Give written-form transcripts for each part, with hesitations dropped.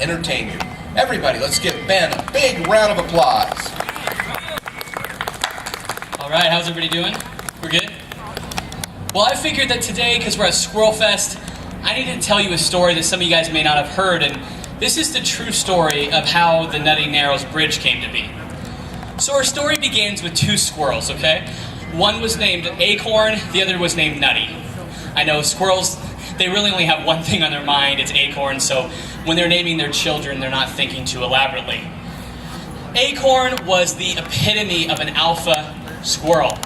entertain you. Everybody, let's give Ben a big round of applause. All right, how's everybody doing? We're good? Well, I figured that today, because we're at Squirrel Fest, I need to tell you a story that some of you guys may not have heard, and this is the true story of how the Nutty Narrows Bridge came to be. So our story begins with two squirrels, okay? One was named Acorn, the other was named Nutty. I know squirrels, they really only have one thing on their mind, it's acorn, so when they're naming their children, they're not thinking too elaborately. Acorn was the epitome of an alpha squirrel.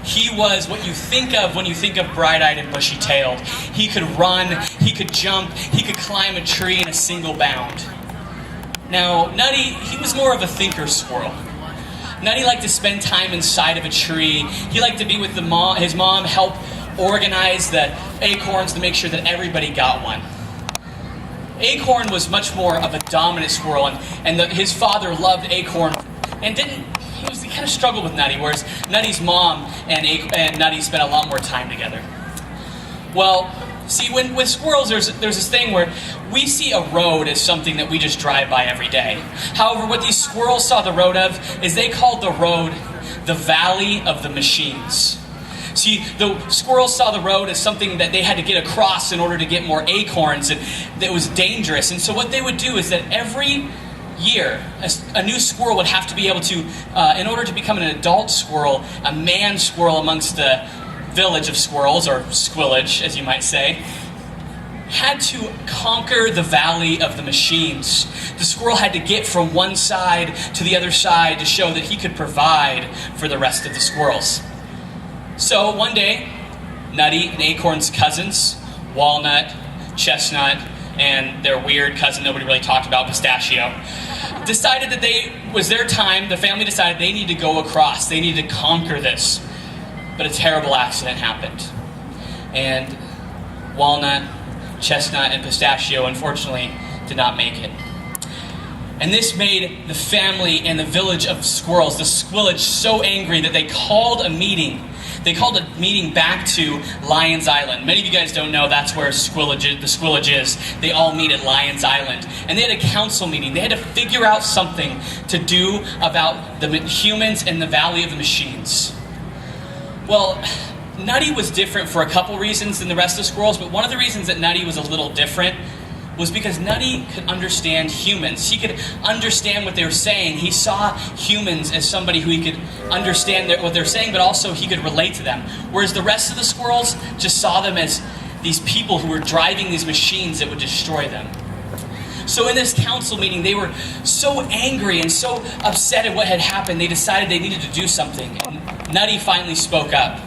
He was what you think of when you think of bright-eyed and bushy-tailed. He could run, he could jump, he could climb a tree in a single bound. Now, Nutty, he was more of a thinker squirrel. Nutty liked to spend time inside of a tree. He liked to be with his mom, help organize the acorns to make sure that everybody got one. Acorn was much more of a dominant squirrel, and his father loved Acorn and he kind of struggled with Nutty, whereas Nutty's mom and Nutty spent a lot more time together. Well, see, with squirrels, there's this thing where we see a road as something that we just drive by every day. However, what these squirrels saw the road of is they called the road the Valley of the Machines. See, the squirrels saw the road as something that they had to get across in order to get more acorns, and that was dangerous. And so what they would do is that every year, a new squirrel would have to be able to, in order to become an adult squirrel, a man squirrel amongst the village of squirrels, or squillage, as you might say, had to conquer the Valley of the Machines. The squirrel had to get from one side to the other side to show that he could provide for the rest of the squirrels. So one day, Nutty and Acorn's cousins, Walnut, Chestnut, and their weird cousin nobody really talked about, Pistachio, decided that it was their time. The family decided they needed to go across. They needed to conquer this. But a terrible accident happened. And Walnut, Chestnut, and Pistachio, unfortunately, did not make it. And this made the family and the village of squirrels, the squillage, so angry that they called a meeting. They called a meeting back to Lions Island. Many of you guys don't know that's where the squillage is. They all meet at Lions Island. And they had a council meeting. They had to figure out something to do about the humans in the Valley of the Machines. Well, Nutty was different for a couple reasons than the rest of the squirrels, but one of the reasons that Nutty was a little different was because Nutty could understand humans. He could understand what they were saying. He saw humans as somebody who he could understand what they're saying, but also he could relate to them. Whereas the rest of the squirrels just saw them as these people who were driving these machines that would destroy them. So in this council meeting, they were so angry and so upset at what had happened, they decided they needed to do something. And Nutty finally spoke up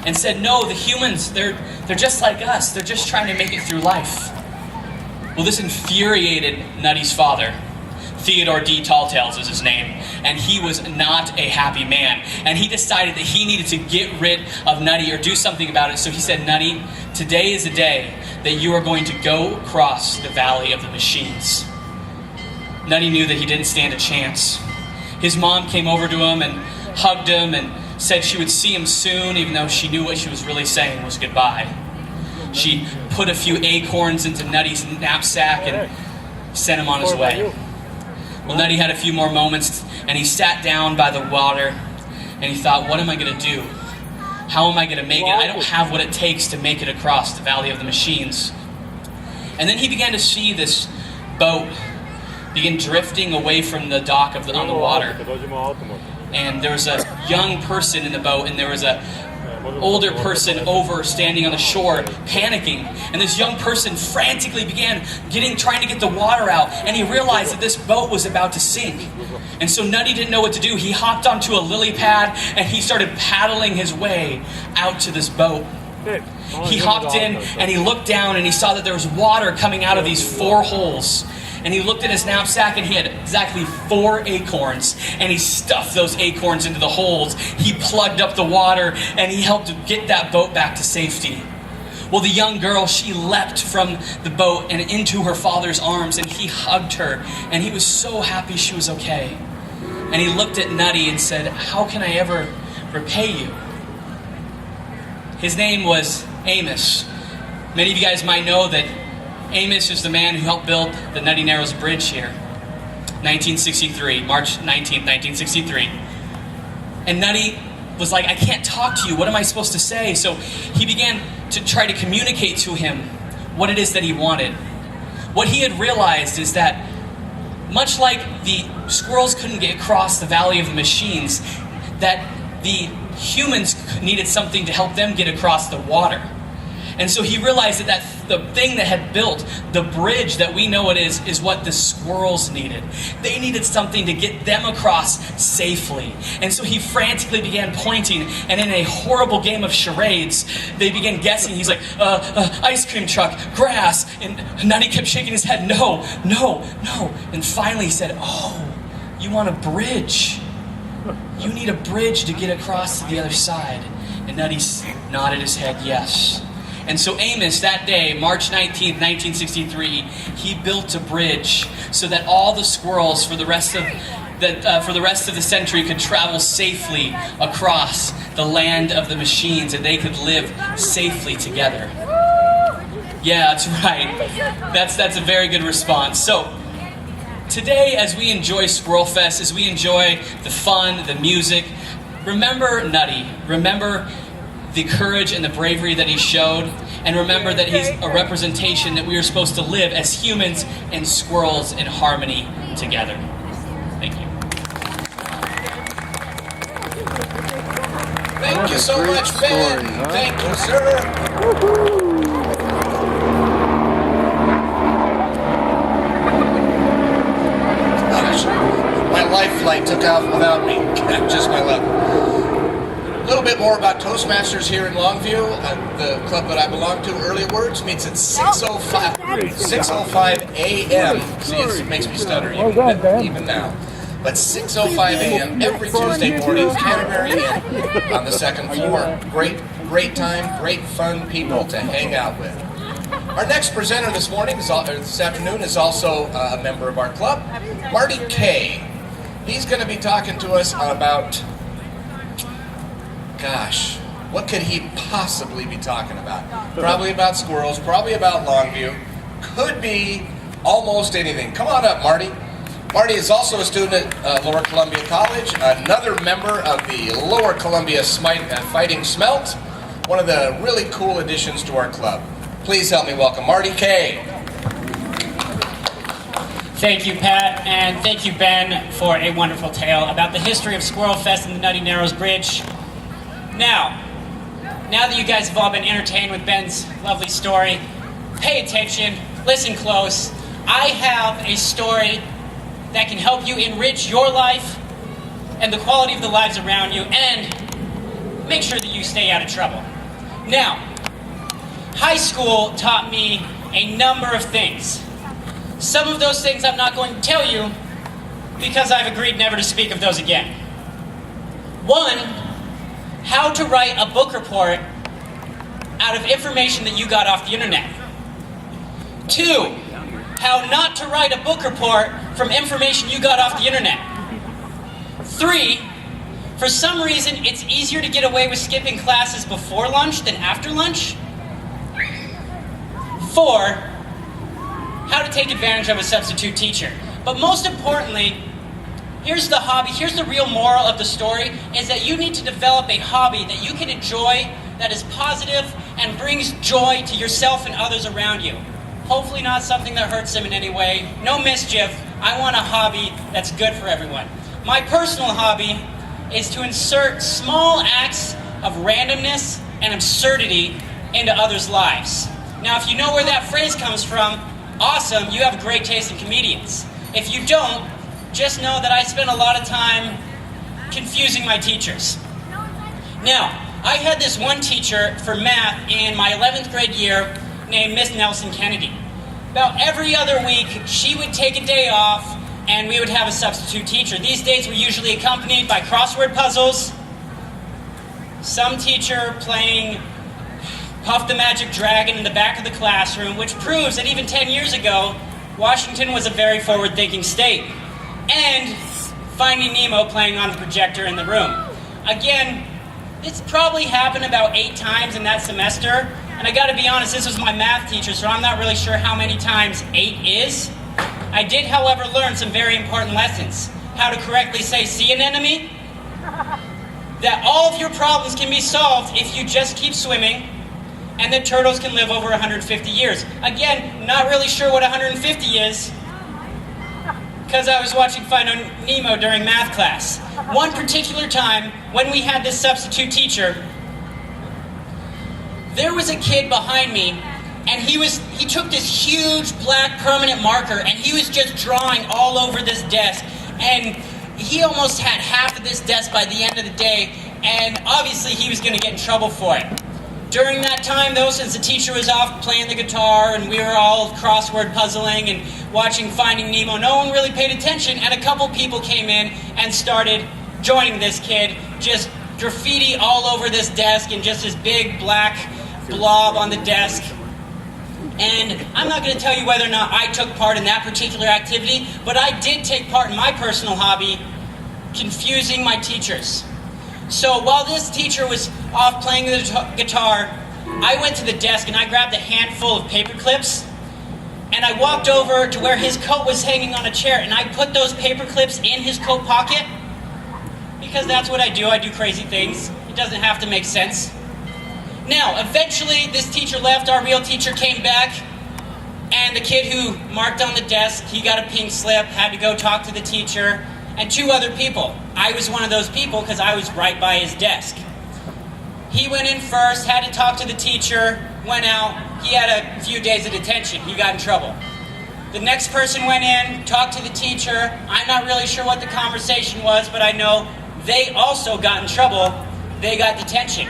and said, no, the humans, they're just like us. They're just trying to make it through life. Well, this infuriated Nutty's father. Theodore D. Talltails is his name, and he was not a happy man. And he decided that he needed to get rid of Nutty or do something about it. So he said, Nutty, today is the day that you are going to go across the Valley of the Machines. Nutty knew that he didn't stand a chance. His mom came over to him and hugged him and said she would see him soon, even though she knew what she was really saying was goodbye. She put a few acorns into Nutty's knapsack and sent him on his way. Well, Nutty had a few more moments, and he sat down by the water, and he thought, what am I going to do? How am I going to make it? I don't have what it takes to make it across the Valley of the Machines. And then he began to see this boat begin drifting away from the dock on the water. And there was a young person in the boat, and there was a older person over standing on the shore panicking, and this young person frantically began trying to get the water out, and he realized that this boat was about to sink. And so Nutty didn't know what to do. He hopped onto a lily pad and he started paddling his way out to this boat. He hopped in and he looked down and he saw that there was water coming out of these 4 holes. And he looked at his knapsack and he had exactly 4 acorns. And he stuffed those acorns into the holes. He plugged up the water and he helped get that boat back to safety. Well, the young girl, she leapt from the boat and into her father's arms, and he hugged her. And he was so happy she was okay. And he looked at Nutty and said, how can I ever repay you? His name was Amos. Many of you guys might know that Amos is the man who helped build the Nutty Narrows Bridge here. 1963, March 19th, 1963. And Nutty was like, I can't talk to you. What am I supposed to say? So he began to try to communicate to him what it is that he wanted. What he had realized is that much like the squirrels couldn't get across the Valley of the Machines, that the humans needed something to help them get across the water. And so he realized that the thing that had built the bridge that we know it is what the squirrels needed. They needed something to get them across safely. And so he frantically began pointing, and in a horrible game of charades, they began guessing. He's like, ice cream truck, grass, and Nutty kept shaking his head, no. And finally he said, oh, you want a bridge. You need a bridge to get across to the other side. And Nutty nodded his head, yes. And so Amos, that day, March 19th, 1963, he built a bridge so that all the squirrels for the rest of the century could travel safely across the land of the machines, and they could live safely together. Yeah, that's right. That's a very good response. So today, as we enjoy Squirrel Fest, as we enjoy the fun, the music, remember Nutty. Remember the courage and the bravery that he showed, and remember that he's a representation that we are supposed to live as humans and squirrels in harmony together. Thank you. Thank you so much, Ben. Thank you, sir. Gosh, my life flight took off without me. Just my luck. A little bit more about Toastmasters here in Longview. The club that I belong to, Early Words, meets at 6:05 a.m. See, it makes me stutter even now. But 6:05 a.m. every Tuesday morning, Canterbury Inn on the second floor. Great time, great fun people to hang out with. Our next presenter this afternoon is also a member of our club, Marty Kay. He's going to be talking to us about, gosh, what could he possibly be talking about? Probably about squirrels, probably about Longview. Could be almost anything. Come on up, Marty. Marty is also a student at Lower Columbia College, another member of the Lower Columbia Fighting Smelt, one of the really cool additions to our club. Please help me welcome Marty Kay. Thank you, Pat, and thank you, Ben, for a wonderful tale about the history of Squirrel Fest and the Nutty Narrows Bridge. Now that you guys have all been entertained with Ben's lovely story, pay attention, listen close. I have a story that can help you enrich your life and the quality of the lives around you, and make sure that you stay out of trouble. Now, high school taught me a number of things. Some of those things I'm not going to tell you because I've agreed never to speak of those again. One, how to write a book report out of information that you got off the internet. Two, how not to write a book report from information you got off the internet. Three, for some reason it's easier to get away with skipping classes before lunch than after lunch. Four, how to take advantage of a substitute teacher. But most importantly, here's the real moral of the story, is that you need to develop a hobby that you can enjoy, that is positive and brings joy to yourself and others around you. Hopefully not something that hurts them in any way. No mischief. I want a hobby that's good for everyone. My personal hobby is to insert small acts of randomness and absurdity into others' lives. Now, if you know where that phrase comes from, awesome, you have great taste in comedians. If you don't, just know that I spend a lot of time confusing my teachers. Now, I had this one teacher for math in my 11th grade year named Miss Nelson Kennedy. About every other week, she would take a day off and we would have a substitute teacher. These days were usually accompanied by crossword puzzles, some teacher playing Puff the Magic Dragon in the back of the classroom, which proves that even 10 years ago, Washington was a very forward-thinking state. And Finding Nemo playing on the projector in the room. Again, this probably happened about 8 times in that semester, and And I gotta be honest, this was my math teacher, so I'm not really sure how many times 8 is. I did, however, learn some very important lessons. How to correctly say sea anemone, that all of your problems can be solved if you just keep swimming, and that turtles can live over 150 years. Again, not really sure what 150 is, because I was watching Finding Nemo during math class. One particular time, when we had this substitute teacher, there was a kid behind me, and he took this huge black permanent marker, and he was just drawing all over this desk, and he almost had half of this desk by the end of the day, and obviously he was going to get in trouble for it. During that time, though, since the teacher was off playing the guitar and we were all crossword puzzling and watching Finding Nemo, no one really paid attention, and a couple people came in and started joining this kid, just graffiti all over this desk and just this big black blob on the desk. And I'm not going to tell you whether or not I took part in that particular activity, but I did take part in my personal hobby, confusing my teachers. So while this teacher was off playing the guitar, I went to the desk and I grabbed a handful of paper clips, and I walked over to where his coat was hanging on a chair, and I put those paper clips in his coat pocket, because that's what I do crazy things. It doesn't have to make sense. Now, eventually, this teacher left, our real teacher came back, and the kid who marked on the desk, he got a pink slip, had to go talk to the teacher, and 2 other people. I was one of those people because I was right by his desk. He went in first, had to talk to the teacher, went out, he had a few days of detention, he got in trouble. The next person went in, talked to the teacher, I'm not really sure what the conversation was, but I know they also got in trouble, they got detention.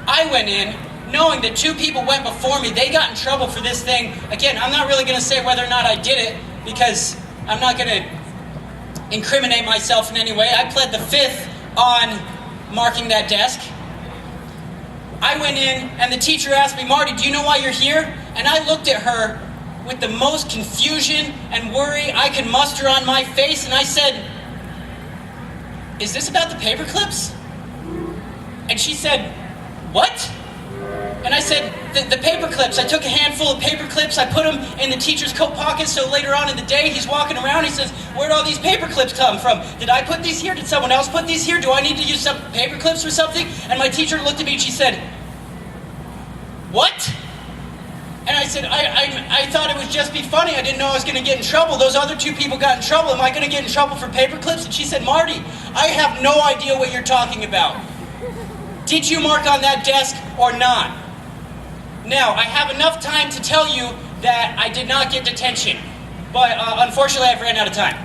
I went in, knowing that 2 people went before me, they got in trouble for this thing. Again, I'm not really going to say whether or not I did it, because I'm not going to incriminate myself in any way. I pled the 5th on marking that desk. I went in, and the teacher asked me, Marty, do you know why you're here? And I looked at her with the most confusion and worry I could muster on my face, and I said, is this about the paper clips? And she said, what? And I said, the paper clips. I took a handful of paper clips, I put them in the teacher's coat pocket, so later on in the day, he's walking around, he says, where'd all these paper clips come from? Did I put these here? Did someone else put these here? Do I need to use some paper clips or something? And my teacher looked at me and she said, what? And I said, I thought it would just be funny. I didn't know I was going to get in trouble. Those other 2 people got in trouble. Am I going to get in trouble for paper clips? And she said, Marty, I have no idea what you're talking about. Did you mark on that desk or not? Now, I have enough time to tell you that I did not get detention, but unfortunately I've ran out of time.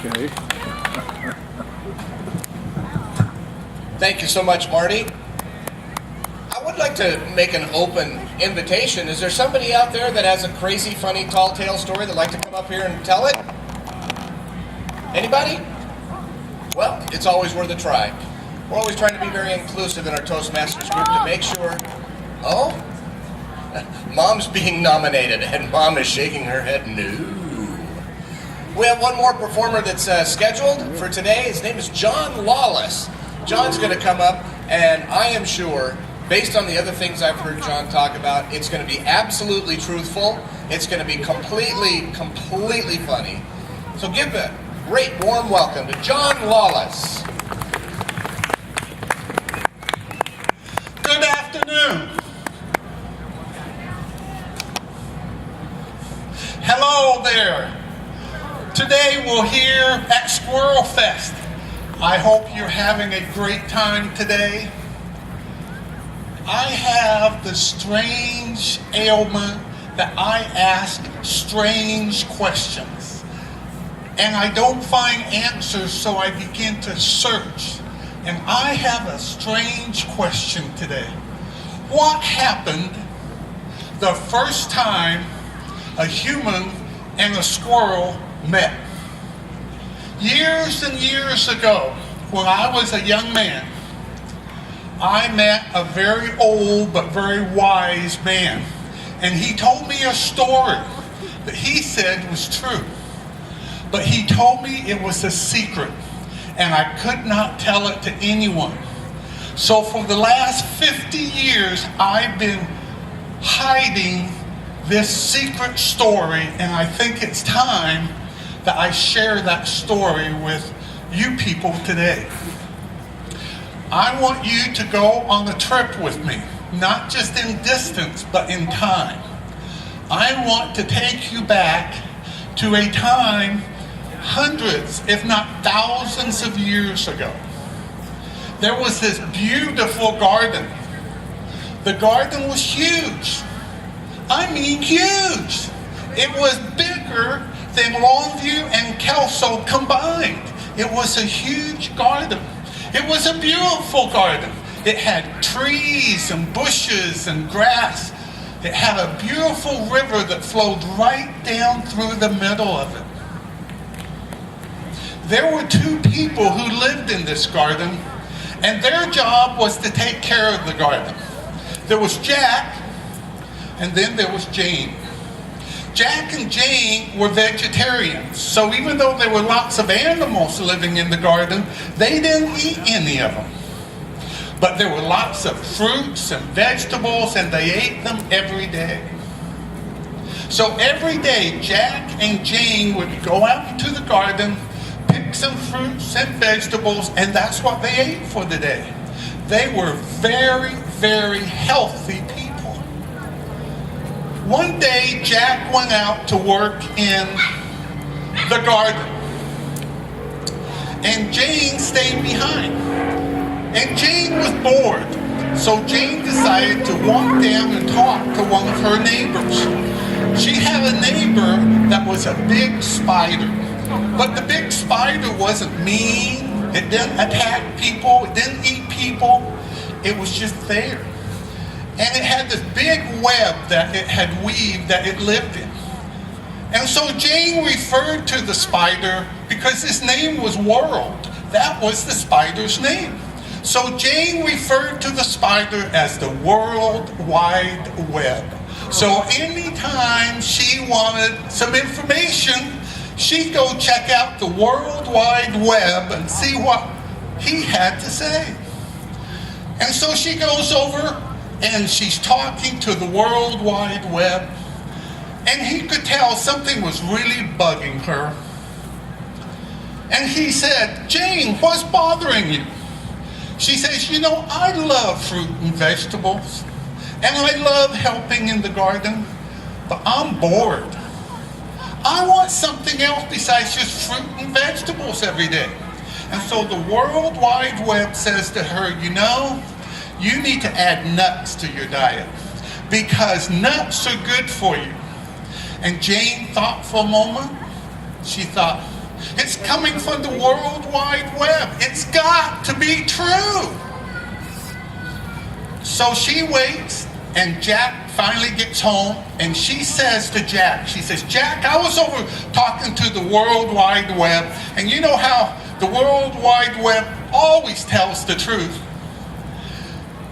Okay. Thank you so much, Marty. I would like to make an open invitation. Is there somebody out there that has a crazy, funny, tall tale story that'd like to come up here and tell it? Anybody? Well, it's always worth a try. We're always trying to be very inclusive in our Toastmasters group to make sure... Oh? Mom's being nominated, and Mom is shaking her head no. We have one more performer that's scheduled for today. His name is John Lawless. John's going to come up, and I am sure, based on the other things I've heard John talk about, it's going to be absolutely truthful. It's going to be completely funny. So give a great warm welcome to John Lawless. Good afternoon. Hello there. Today we're here at Squirrel Fest. I hope you're having a great time today. I have the strange ailment that I ask strange questions. And I don't find answers, so I begin to search. And I have a strange question today. What happened the first time a human and a squirrel met? Years and years ago, when I was a young man, I met a very old but very wise man. And he told me a story that he said was true. But he told me it was a secret. and I could not tell it to anyone. So for the last 50 years, I've been hiding this secret story, and I think it's time that I share that story with you people today. I want you to go on a trip with me, not just in distance, but in time. I want to take you back to a time hundreds, if not thousands of years ago. There was this beautiful garden. The garden was huge. I mean huge. It was bigger than Longview and Kelso combined. It was a huge garden. It was a beautiful garden. It had trees and bushes and grass. It had a beautiful river that flowed right down through the middle of it. There were two people who lived in this garden, and their job was to take care of the garden. There was Jack, and then there was Jane. Jack and Jane were vegetarians, so even though there were lots of animals living in the garden, they didn't eat any of them. But there were lots of fruits and vegetables, and they ate them every day. So every day, Jack and Jane would go out into the garden, pick some fruits and vegetables, and that's what they ate for the day. They were very, very healthy people. One day, Jack went out to work in the garden, and Jane stayed behind. And Jane was bored, so Jane decided to walk down and talk to one of her neighbors. She had a neighbor that was a big spider, but the big spider wasn't mean, it didn't attack people, it didn't eat people, it was just there. And it had this big web that it had weaved that it lived in. And so Jane referred to the spider because his name was World. That was the spider's name. So Jane referred to the spider as the World Wide Web. So anytime she wanted some information, she'd go check out the World Wide Web and see what he had to say. And so she goes over and she's talking to the World Wide Web, and he could tell something was really bugging her. And he said, "Jane, what's bothering you?" She says, "You know, I love fruit and vegetables, and I love helping in the garden, but I'm bored. I want something else besides just fruit and vegetables every day." And so the World Wide Web says to her, "You know, you need to add nuts to your diet because nuts are good for you." And Jane thought for a moment. She thought, it's coming from the World Wide Web. It's got to be true. So she waits, and Jack finally gets home, and she says to Jack, she says, "Jack, I was over talking to the World Wide Web, and you know how the World Wide Web always tells the truth."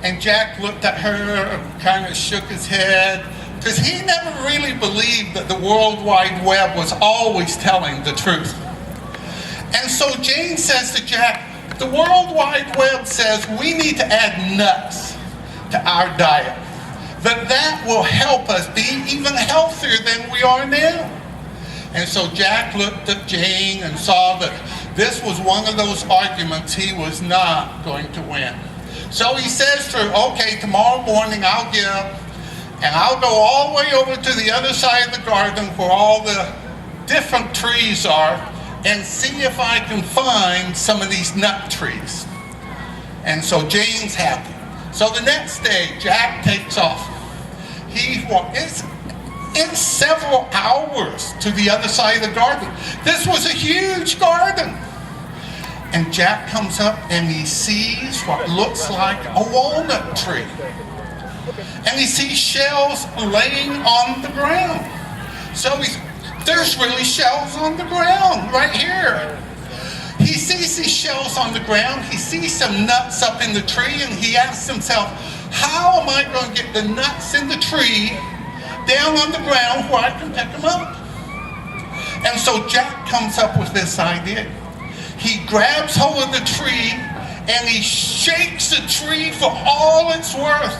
And Jack looked at her, kind of shook his head, because he never really believed that the World Wide Web was always telling the truth. And so Jane says to Jack, "The World Wide Web says we need to add nuts to our diet, that will help us be even healthier than we are now." And so Jack looked at Jane and saw that this was one of those arguments he was not going to win. So he says to her, "Okay, tomorrow morning I'll get up and I'll go all the way over to the other side of the garden where all the different trees are and see if I can find some of these nut trees." And so Jane's happy. So the next day, Jack takes off. It's several hours to the other side of the garden. This was a huge garden. And Jack comes up and he sees what looks like a walnut tree. And he sees shells laying on the ground. So there's really shells on the ground right here. He sees these shells on the ground. He sees some nuts up in the tree, and he asks himself, how am I going to get the nuts in the tree down on the ground where I can pick them up? And so Jack comes up with this idea. he grabs hold of the tree and he shakes the tree for all it's worth.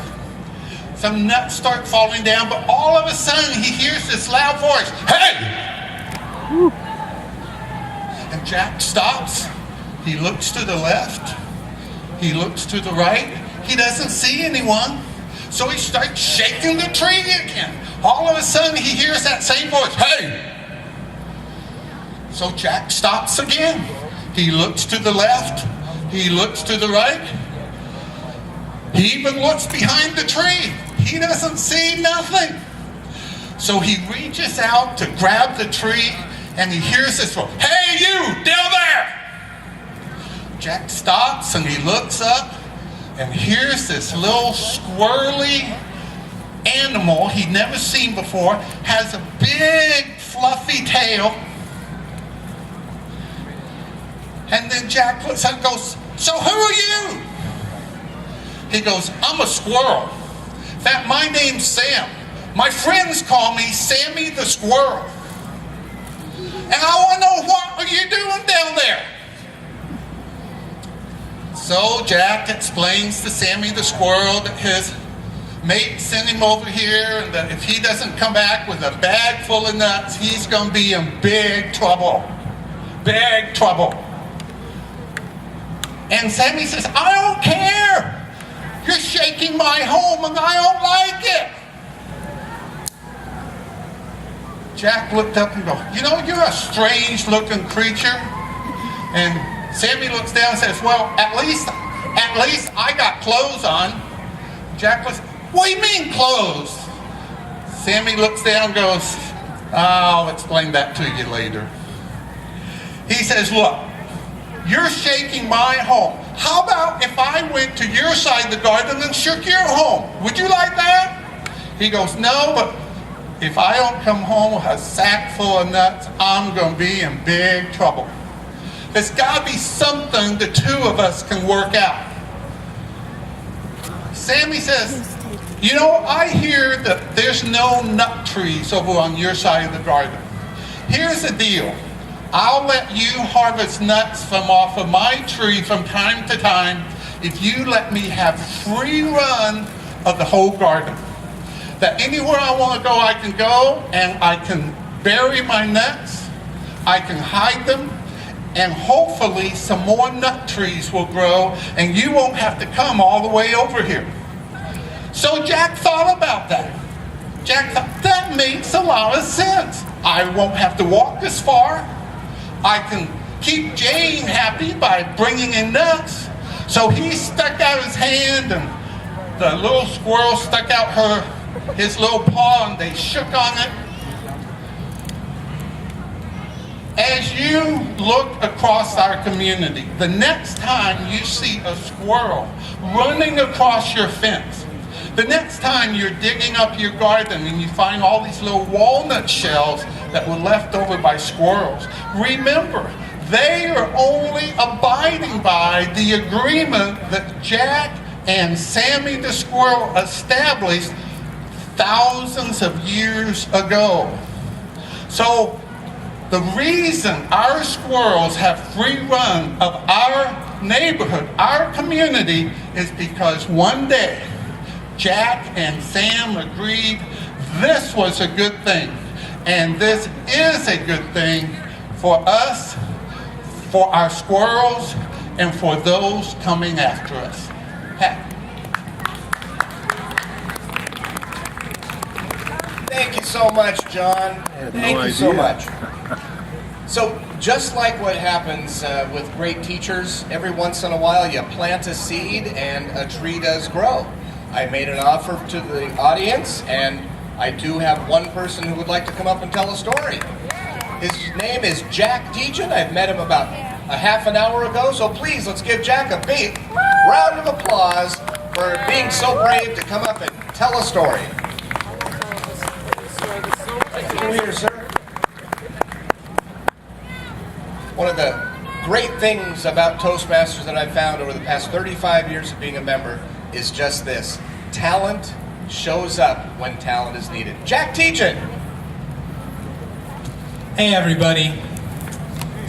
Some nuts start falling down, but all of a sudden he hears this loud voice, "Hey!" And Jack stops. He looks to the left. He looks to the right. He doesn't see anyone. So he starts shaking the tree again. All of a sudden he hears that same voice, "Hey!" So Jack stops again. He looks to the left. He looks to the right. He even looks behind the tree. He doesn't see nothing. So he reaches out to grab the tree and he hears this voice, "Hey, you down there!" Jack stops and he looks up and here's this little squirrely animal he'd never seen before, has a big fluffy tail. And then Jack looks up and goes, "So who are you?" He goes, "I'm a squirrel. In fact, my name's Sam. My friends call me Sammy the Squirrel. And I want to know, what are you doing down there?" So Jack explains to Sammy the Squirrel that his mate sent him over here and that if he doesn't come back with a bag full of nuts, he's going to be in big trouble. Big trouble. And Sammy says, "I don't care. You're shaking my home and I don't like it." Jack looked up and goes, "You know, you're a strange looking creature." And Sammy looks down and says, "Well, at least I got clothes on." Jack goes, "What do you mean clothes?" Sammy looks down and goes, "I'll explain that to you later." He says, "Look, you're shaking my home. How about if I went to your side of the garden and shook your home? Would you like that?" He goes, "No, but if I don't come home with a sack full of nuts, I'm going to be in big trouble. There's got to be something the two of us can work out." Sammy says, "You know, I hear that there's no nut trees over on your side of the garden. Here's the deal. I'll let you harvest nuts from off of my tree from time to time if you let me have free run of the whole garden. That anywhere I want to go, I can go, and I can bury my nuts, I can hide them, and hopefully some more nut trees will grow, and you won't have to come all the way over here." So Jack thought about that. Jack thought, that makes a lot of sense. I won't have to walk this far. I can keep Jane happy by bringing in nuts. So he stuck out his hand and the little squirrel stuck out his little paw and they shook on it. As you look across our community, the next time you see a squirrel running across your fence, the next time you're digging up your garden and you find all these little walnut shells that were left over by squirrels, remember, they are only abiding by the agreement that Jack and Sammy the Squirrel established thousands of years ago. So the reason our squirrels have free run of our neighborhood, our community, is because one day Jack and Sam agreed this was a good thing. And this is a good thing for us, for our squirrels, and for those coming after us. Thank you so much, John. Thank you so much. So, just like what happens with great teachers, every once in a while you plant a seed and a tree does grow. I made an offer to the audience, and I do have one person who would like to come up and tell a story. His name is Jack Dejan. I've met him about a half an hour ago, so please, let's give Jack a big round of applause for being so brave to come up and tell a story. Thank you here, sir. One of the great things about Toastmasters that I've found over the past 35 years of being a member is just this. Talent shows up when talent is needed. Jack Dejan. Hey everybody.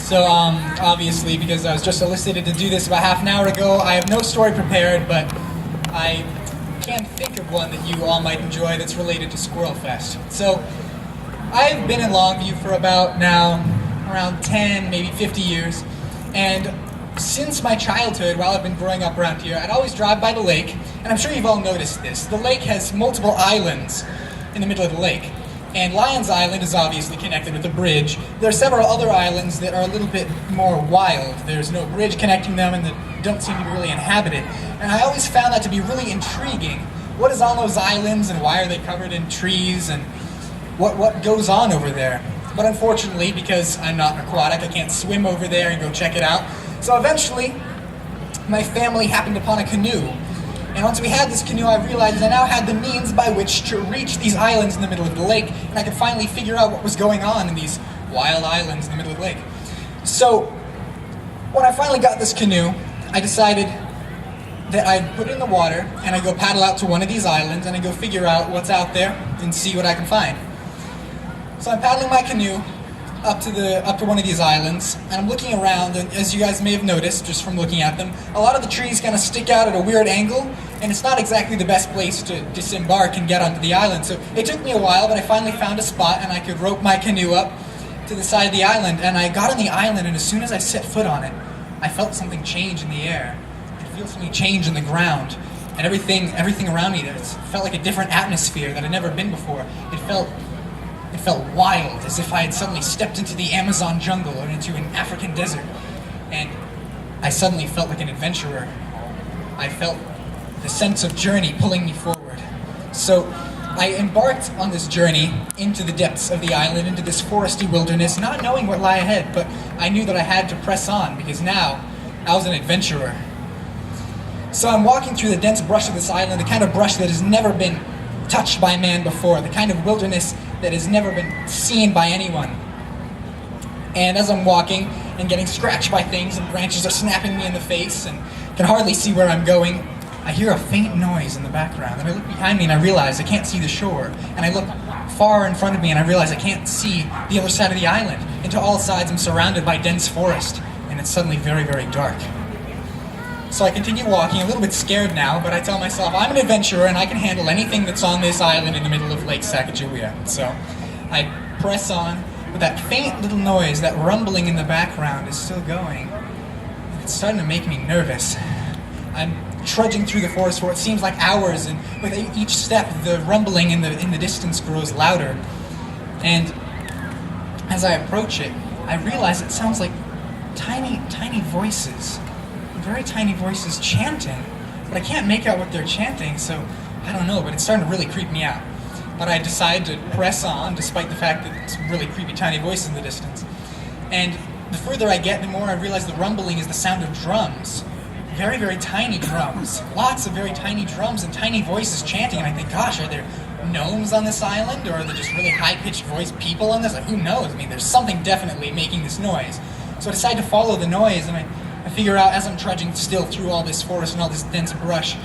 So, obviously, because I was just solicited to do this about half an hour ago, I have no story prepared, but I can think of one that you all might enjoy that's related to Squirrel Fest. So, I've been in Longview for about now around 10, maybe 50 years, and since my childhood, while I've been growing up around here, I'd always drive by the lake, and I'm sure you've all noticed this. The lake has multiple islands in the middle of the lake, and Lion's Island is obviously connected with a bridge. There are several other islands that are a little bit more wild. There's no bridge connecting them, and that don't seem to be really inhabited. And I always found that to be really intriguing. What is on those islands, and why are they covered in trees, and what goes on over there? But unfortunately, because I'm not aquatic, I can't swim over there and go check it out. So eventually, my family happened upon a canoe. And once we had this canoe, I realized I now had the means by which to reach these islands in the middle of the lake, and I could finally figure out what was going on in these wild islands in the middle of the lake. So, when I finally got this canoe, I decided that I'd put it in the water, and I'd go paddle out to one of these islands, and I'd go figure out what's out there, and see what I can find. So I'm paddling my canoe up to one of these islands, and I'm looking around, and as you guys may have noticed just from looking at them, a lot of the trees kind of stick out at a weird angle, and it's not exactly the best place to disembark and get onto the island. So it took me a while, but I finally found a spot, and I could rope my canoe up to the side of the island, and I got on the island, and as soon as I set foot on it, I felt something change in the air. I could feel something change in the ground, and everything around me, it felt like a different atmosphere that I'd never been before. It felt wild, as if I had suddenly stepped into the Amazon jungle or into an African desert. And I suddenly felt like an adventurer. I felt the sense of journey pulling me forward. So I embarked on this journey into the depths of the island, into this foresty wilderness, not knowing what lay ahead, but I knew that I had to press on, because now I was an adventurer. So I'm walking through the dense brush of this island, the kind of brush that has never been touched by man before, the kind of wilderness that has never been seen by anyone. And as I'm walking and getting scratched by things, and branches are snapping me in the face, and can hardly see where I'm going, I hear a faint noise in the background, and I look behind me and I realize I can't see the shore, and I look far in front of me and I realize I can't see the other side of the island, and to all sides I'm surrounded by dense forest, and it's suddenly very, very dark. So I continue walking, a little bit scared now, but I tell myself I'm an adventurer and I can handle anything that's on this island in the middle of Lake Sacagawea. So I press on, but that faint little noise, that rumbling in the background is still going. It's starting to make me nervous. I'm trudging through the forest for what seems like hours, and with each step the rumbling in the distance grows louder. And as I approach it, I realize it sounds like tiny, tiny voices. Very tiny voices chanting, but I can't make out what they're chanting, so I don't know, but it's starting to really creep me out. But I decide to press on, despite the fact that it's really creepy tiny voices in the distance. And the further I get, the more I realize the rumbling is the sound of drums. Very, very tiny drums. Lots of very tiny drums and tiny voices chanting, and I think, gosh, are there gnomes on this island, or are there just really high-pitched voiced people on this? Like, who knows? I mean, there's something definitely making this noise. So I decide to follow the noise, and I figure out, as I'm trudging still through all this forest and all this dense brush,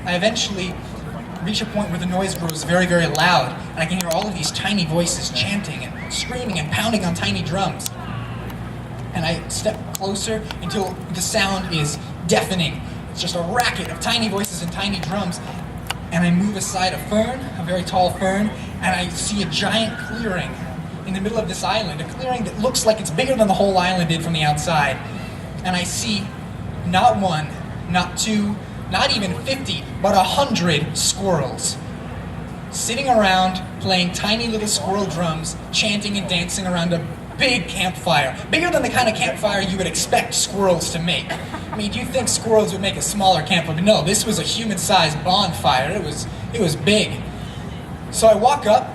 I eventually reach a point where the noise grows very, very loud, and I can hear all of these tiny voices chanting and screaming and pounding on tiny drums. And I step closer until the sound is deafening. It's just a racket of tiny voices and tiny drums. And I move aside a fern, a very tall fern, and I see a giant clearing in the middle of this island, a clearing that looks like it's bigger than the whole island did from the outside. And I see not one, not two, not even 50, but 100 squirrels sitting around playing tiny little squirrel drums, chanting and dancing around a big campfire, bigger than the kind of campfire you would expect squirrels to make. I mean, do you think squirrels would make a smaller campfire? But no, this was a human-sized bonfire. It was big. So I walk up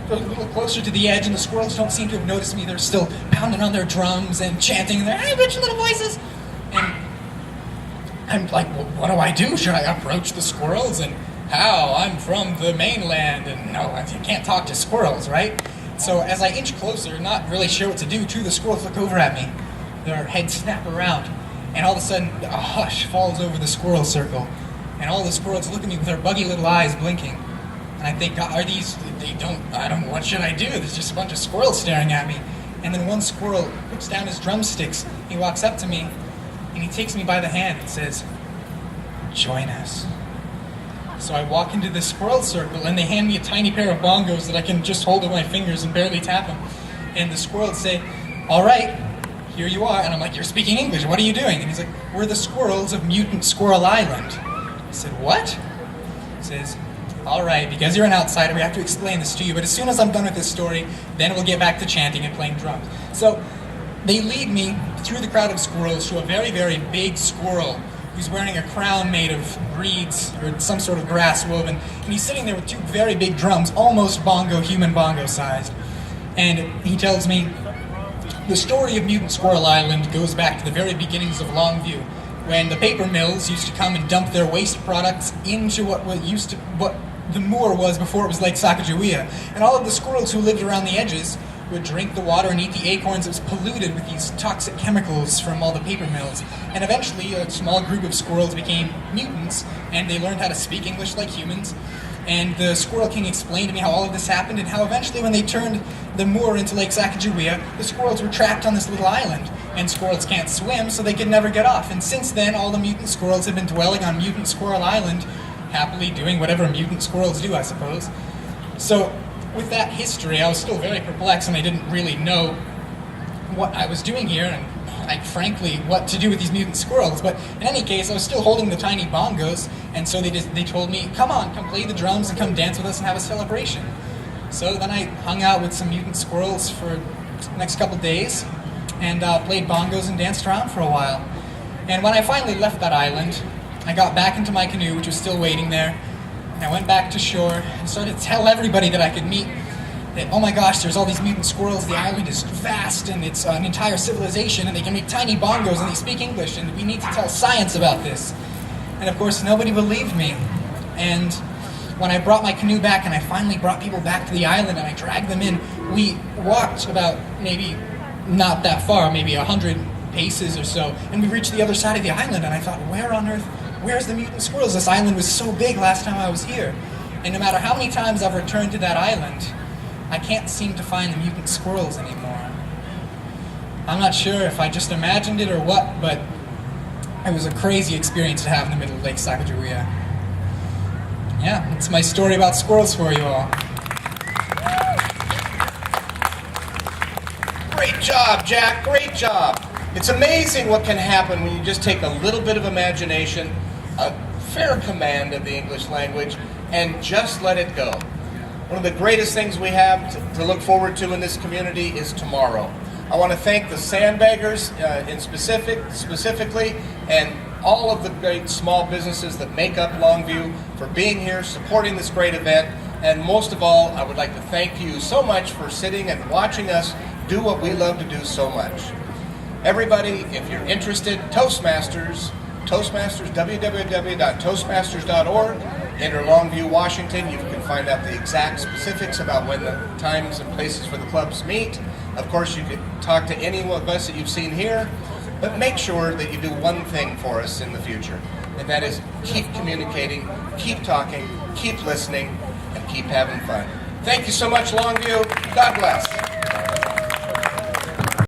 a little closer to the edge, and the squirrels don't seem to have noticed me. They're still pounding on their drums and chanting in their high-pitched little voices. And I'm like, well, what do I do? Should I approach the squirrels? And how? I'm from the mainland, and no, I can't talk to squirrels, right? So as I inch closer, not really sure what to do, two of the squirrels look over at me. Their heads snap around, and all of a sudden, a hush falls over the squirrel circle. And all the squirrels look at me with their buggy little eyes blinking. And I think, are these, I don't know, what should I do? There's just a bunch of squirrels staring at me. And then one squirrel puts down his drumsticks. He walks up to me, and he takes me by the hand and says, "Join us." So I walk into this squirrel circle, and they hand me a tiny pair of bongos that I can just hold with my fingers and barely tap them. And the squirrels say, "All right, here you are." And I'm like, "You're speaking English, what are you doing?" And he's like, "We're the squirrels of Mutant Squirrel Island." I said, "What?" He says, "All right, because you're an outsider, we have to explain this to you, but as soon as I'm done with this story, then we'll get back to chanting and playing drums." So they lead me through the crowd of squirrels to a very, very big squirrel who's wearing a crown made of reeds or some sort of grass woven, and he's sitting there with two very big drums, almost human bongo sized. And he tells me, the story of Mutant Squirrel Island goes back to the very beginnings of Longview, when the paper mills used to come and dump their waste products into what the moor was before it was Lake Sacagawea. And all of the squirrels who lived around the edges would drink the water and eat the acorns that was polluted with these toxic chemicals from all the paper mills. And eventually a small group of squirrels became mutants, and they learned how to speak English like humans. And the Squirrel King explained to me how all of this happened, and how eventually when they turned the moor into Lake Sacagawea, the squirrels were trapped on this little island. And squirrels can't swim, so they could never get off. And since then, all the mutant squirrels have been dwelling on Mutant Squirrel Island, happily doing whatever mutant squirrels do, I suppose. So, with that history, I was still very perplexed, and I didn't really know what I was doing here, and frankly, what to do with these mutant squirrels. But in any case, I was still holding the tiny bongos, and so they told me, come play the drums and come dance with us and have a celebration. So then I hung out with some mutant squirrels for the next couple days, and played bongos and danced around for a while. And when I finally left that island, I got back into my canoe, which was still waiting there, and I went back to shore and started to tell everybody that I could meet that, oh my gosh, there's all these mutant squirrels, the island is vast, and it's an entire civilization, and they can make tiny bongos, and they speak English, and we need to tell science about this. And of course, nobody believed me. And when I brought my canoe back, and I finally brought people back to the island, and I dragged them in, we walked about maybe not that far, maybe 100 paces or so, and we reached the other side of the island, and I thought, where on earth, where's the mutant squirrels? This island was so big last time I was here. And no matter how many times I've returned to that island, I can't seem to find the mutant squirrels anymore. I'm not sure if I just imagined it or what, but it was a crazy experience to have in the middle of Lake Sacagawea. Yeah, that's my story about squirrels for you all. Great job, Jack, great job. It's amazing what can happen when you just take a little bit of imagination, a fair command of the English language, and just let it go. One of the greatest things we have to look forward to in this community is tomorrow. I want to thank the Sandbaggers specifically, and all of the great small businesses that make up Longview for being here, supporting this great event, and most of all, I would like to thank you so much for sitting and watching us do what we love to do so much. Everybody, if you're interested, Toastmasters, www.toastmasters.org. Enter Longview, Washington. You can find out the exact specifics about when the times and places for the clubs meet. Of course, you can talk to any of us that you've seen here, but make sure that you do one thing for us in the future, and that is keep communicating, keep talking, keep listening, and keep having fun. Thank you so much, Longview. God bless.